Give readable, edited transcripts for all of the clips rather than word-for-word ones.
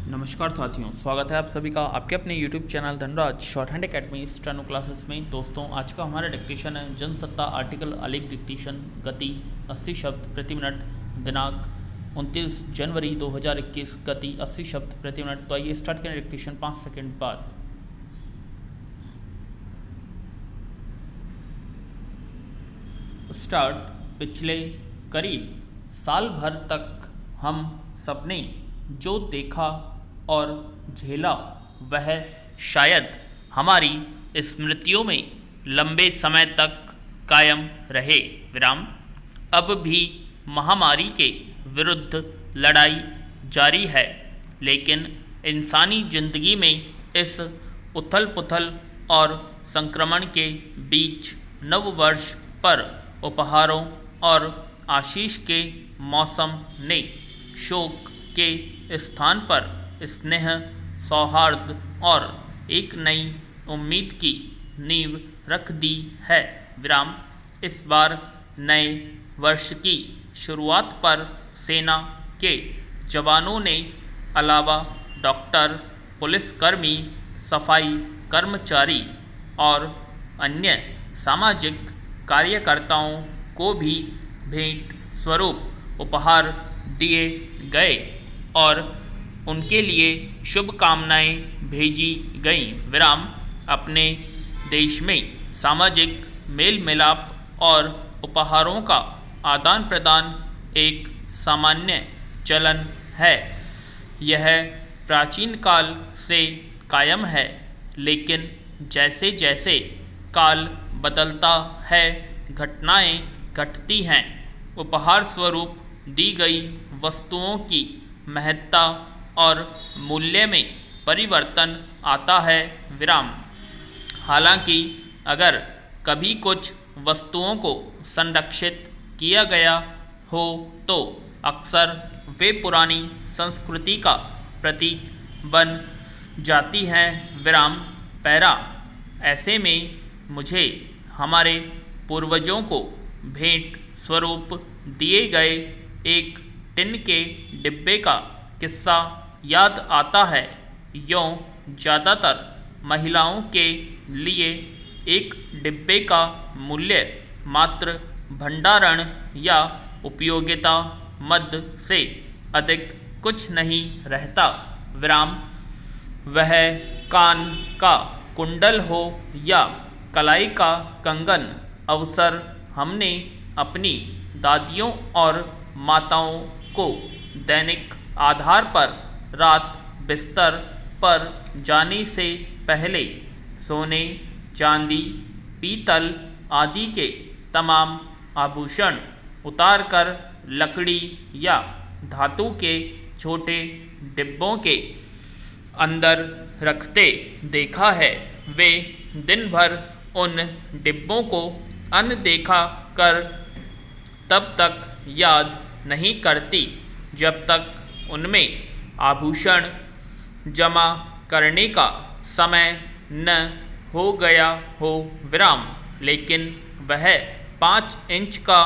नमस्कार साथियों, स्वागत है आप सभी का आपके अपने YouTube channel Dhanraj short hand academy steno classes में। दोस्तों, आज का हमारा डिक्टेशन है जनसत्ता आर्टिकल अलेख डिक्टेशन, गति 80 शब्द प्रति मिनट, दिनांक 29 जनवरी 2021, गति 80 शब्द प्रति मिनट। तो आइए स्टार्ट करें डिक्टेशन 5 सेकेंड बाद। स्टार्ट। पिछले करीब साल भर तक हम सबने जो देखा और झेला वह शायद हमारी स्मृतियों में लंबे समय तक कायम रहे। विराम। अब भी महामारी के विरुद्ध लड़ाई जारी है, लेकिन इंसानी जिंदगी में इस उथल पुथल और संक्रमण के बीच नववर्ष पर उपहारों और आशीष के मौसम ने शोक के स्थान पर स्नेह, सौहार्द और एक नई उम्मीद की नींव रख दी है। विराम। इस बार नए वर्ष की शुरुआत पर सेना के जवानों ने अलावा डॉक्टर, पुलिसकर्मी, सफाई कर्मचारी और अन्य सामाजिक कार्यकर्ताओं को भी भेंट स्वरूप उपहार दिए गए और उनके लिए शुभकामनाएं भेजी गईं। विराम। अपने देश में सामाजिक मेल मिलाप और उपहारों का आदान प्रदान एक सामान्य चलन है। यह प्राचीन काल से कायम है, लेकिन जैसे जैसे काल बदलता है, घटनाएं घटती हैं, उपहार स्वरूप दी गई वस्तुओं की महत्ता और मूल्य में परिवर्तन आता है। विराम। हालांकि अगर कभी कुछ वस्तुओं को संरक्षित किया गया हो तो अक्सर वे पुरानी संस्कृति का प्रतीक बन जाती हैं। विराम। पैरा। ऐसे में मुझे हमारे पूर्वजों को भेंट स्वरूप दिए गए एक टिन के डिब्बे का किस्सा याद आता है। यों ज़्यादातर महिलाओं के लिए एक डिब्बे का मूल्य मात्र भंडारण या उपयोगिता मद से अधिक कुछ नहीं रहता। विराम। वह कान का कुंडल हो या कलाई का कंगन, अवसर हमने अपनी दादियों और माताओं को दैनिक आधार पर रात बिस्तर पर जाने से पहले सोने, चांदी, पीतल आदि के तमाम आभूषण उतारकर लकड़ी या धातु के छोटे डिब्बों के अंदर रखते देखा है। वे दिन भर उन डिब्बों को अनदेखा कर तब तक याद नहीं करती जब तक उनमें आभूषण जमा करने का समय न हो गया हो। विराम। लेकिन वह 5 इंच का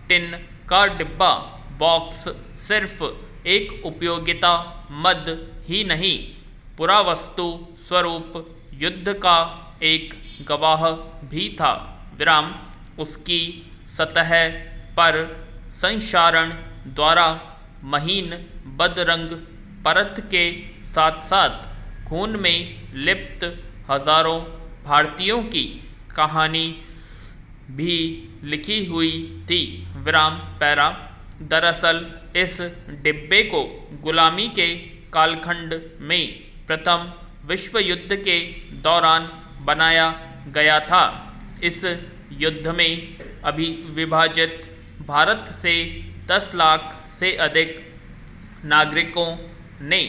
टिन का डिब्बा बॉक्स सिर्फ एक उपयोगिता मद ही नहीं, पुरावस्तु स्वरूप युद्ध का एक गवाह भी था। विराम। उसकी सतह पर संक्षारण द्वारा महीन बदरंग परत के साथ साथ खून में लिप्त हजारों भारतीयों की कहानी भी लिखी हुई थी। विराम। पैरा। दरअसल इस डिब्बे को गुलामी के कालखंड में प्रथम विश्व युद्ध के दौरान बनाया गया था। इस युद्ध में अभिविभाजित भारत से 10 लाख से अधिक नागरिकों ने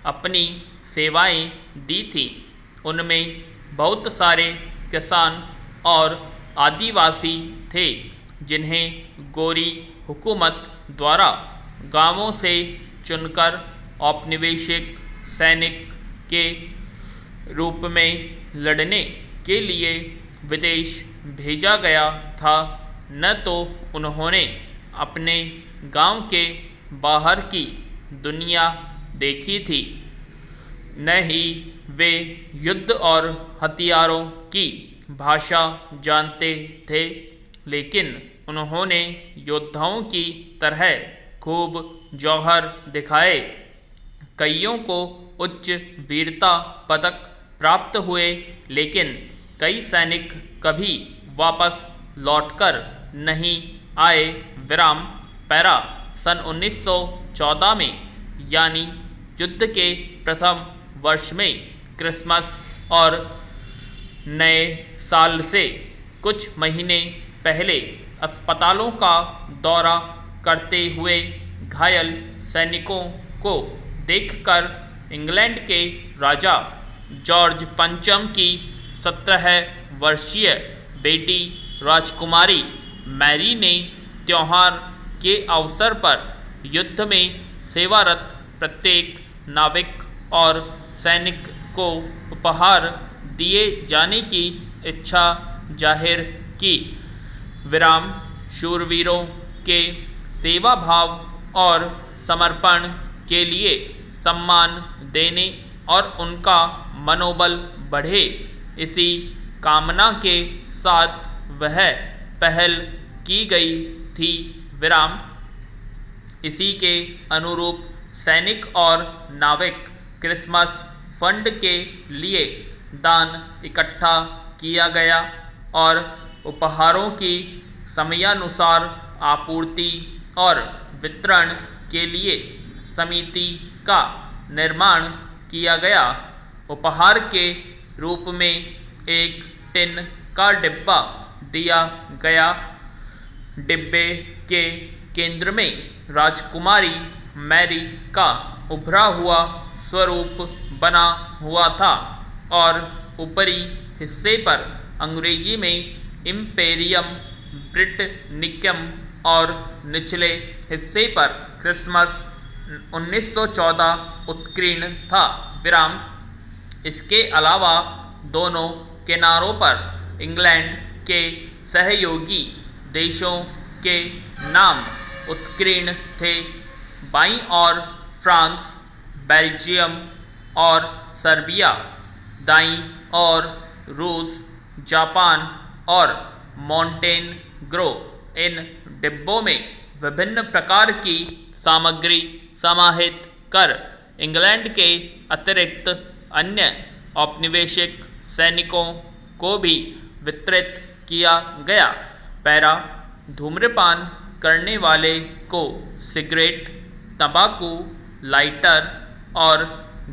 अपनी सेवाएं दी थीं। उनमें बहुत सारे किसान और आदिवासी थे, जिन्हें गोरी हुकूमत द्वारा गांवों से चुनकर औपनिवेशिक सैनिक के रूप में लड़ने के लिए विदेश भेजा गया था। न तो उन्होंने अपने गांव के बाहर की दुनिया देखी थी, न ही वे युद्ध और हथियारों की भाषा जानते थे, लेकिन उन्होंने योद्धाओं की तरह खूब जौहर दिखाए। कईयों को उच्च वीरता पदक प्राप्त हुए, लेकिन कई सैनिक कभी वापस लौटकर नहीं आए। विराम पैरा सन 1914 में यानी युद्ध के प्रथम वर्ष में क्रिसमस और नए साल से कुछ महीने पहले अस्पतालों का दौरा करते हुए घायल सैनिकों को देखकर इंग्लैंड के राजा जॉर्ज पंचम की 17 वर्षीय बेटी राजकुमारी मैरी ने त्योहार के अवसर पर युद्ध में सेवारत प्रत्येक नाविक और सैनिक को उपहार दिए जाने की इच्छा जाहिर की। विराम शूरवीरों के सेवा भाव और समर्पण के लिए सम्मान देने और उनका मनोबल बढ़े, इसी कामना के साथ वह पहल की गई थी। विराम इसी के अनुरूप सैनिक और नाविक क्रिसमस फंड के लिए दान इकट्ठा किया गया और उपहारों की समयानुसार आपूर्ति और वितरण के लिए समिति का निर्माण किया गया। उपहार के रूप में एक टिन का डिब्बा दिया गया। डिब्बे के केंद्र में राजकुमारी मैरी का उभरा हुआ स्वरूप बना हुआ था और ऊपरी हिस्से पर अंग्रेजी में इम्पेरियम ब्रिटनिकम और निचले हिस्से पर क्रिसमस 1914 उत्कीर्ण था। विराम इसके अलावा दोनों किनारों पर इंग्लैंड के सहयोगी देशों के नाम उत्कीर्ण थे। बाईं ओर फ्रांस, बेल्जियम और सर्बिया, दाईं ओर रूस, जापान और मॉन्टेनेग्रो। इन डिब्बों में विभिन्न प्रकार की सामग्री समाहित कर इंग्लैंड के अतिरिक्त अन्य औपनिवेशिक सैनिकों को भी वितरित किया गया। पैरा धूम्रपान करने वाले को सिगरेट, तंबाकू, लाइटर और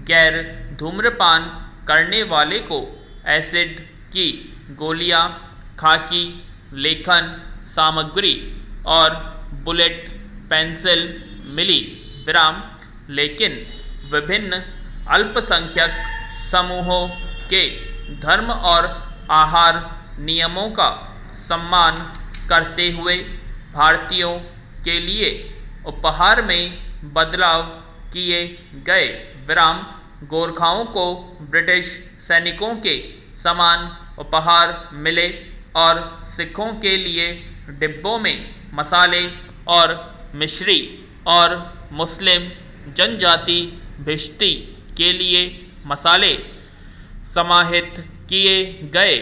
गैर धूम्रपान करने वाले को एसिड की गोलियां, खाकी लेखन सामग्री और बुलेट पेंसिल मिली। विराम लेकिन विभिन्न अल्पसंख्यक समूहों के धर्म और आहार नियमों का सम्मान करते हुए भारतीयों के लिए उपहार में बदलाव किए गए। विराम गोरखाओं को ब्रिटिश सैनिकों के समान उपहार मिले और सिखों के लिए डिब्बों में मसाले और मिश्री और मुस्लिम जनजाति भिश्ती के लिए मसाले समाहित किए गए।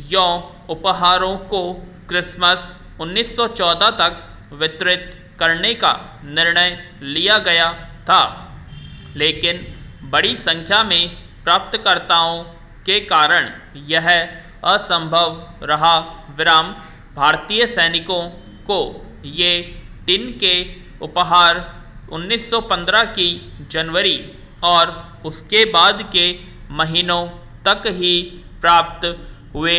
यों उपहारों को क्रिसमस 1914 तक वितरित करने का निर्णय लिया गया था, लेकिन बड़ी संख्या में प्राप्तकर्ताओं के कारण यह असंभव रहा। विराम भारतीय सैनिकों को ये टिन के उपहार 1915 की जनवरी और उसके बाद के महीनों तक ही प्राप्त हुए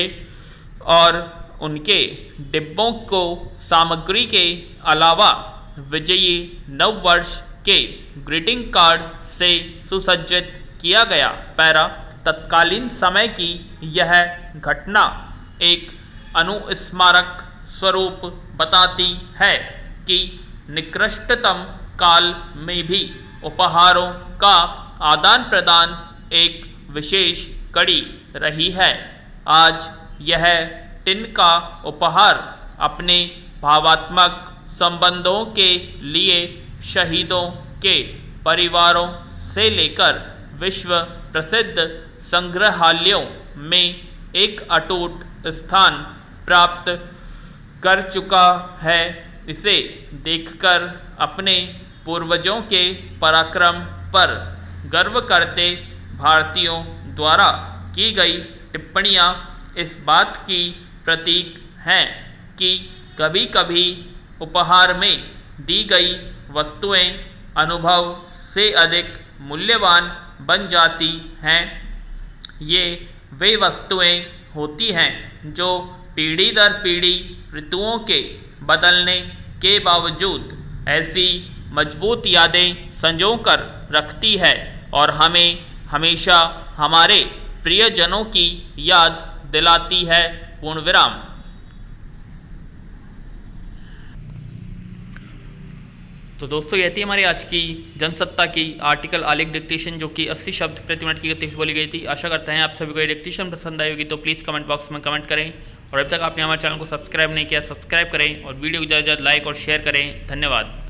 और उनके डिब्बों को सामग्री के अलावा विजयी नव वर्ष के ग्रीटिंग कार्ड से सुसज्जित किया गया। पैरा तत्कालीन समय की यह घटना एक अनुस्मारक स्वरूप बताती है कि निकृष्टतम काल में भी उपहारों का आदान प्रदान एक विशेष कड़ी रही है। आज यह टिन का उपहार अपने भावात्मक संबंधों के लिए शहीदों के परिवारों से लेकर विश्व प्रसिद्ध संग्रहालयों में एक अटूट स्थान प्राप्त कर चुका है। इसे देखकर अपने पूर्वजों के पराक्रम पर गर्व करते भारतीयों द्वारा की गई टिप्पणियां इस बात की प्रतीक हैं कि कभी कभी उपहार में दी गई वस्तुएं अनुभव से अधिक मूल्यवान बन जाती हैं। ये वे वस्तुएं होती हैं जो पीढ़ी दर पीढ़ी ऋतुओं के बदलने के बावजूद ऐसी मजबूत यादें संजो कर रखती है और हमें हमेशा हमारे प्रियजनों की याद दिलाती है। पूर्ण विराम। तो दोस्तों ये थी हमारी आज की जनसत्ता की आर्टिकल आलेख डिक्टेशन, जो कि 80 शब्द प्रति मिनट की गति से बोली गई थी। आशा करते हैं आप सभी को ये डिक्टेशन पसंद आई होगी, तो प्लीज़ कमेंट बॉक्स में कमेंट करें और अभी तक आपने हमारे चैनल को सब्सक्राइब नहीं किया सब्सक्राइब करें और वीडियो को ज़्यादा से ज़्यादा लाइक और शेयर करें। धन्यवाद।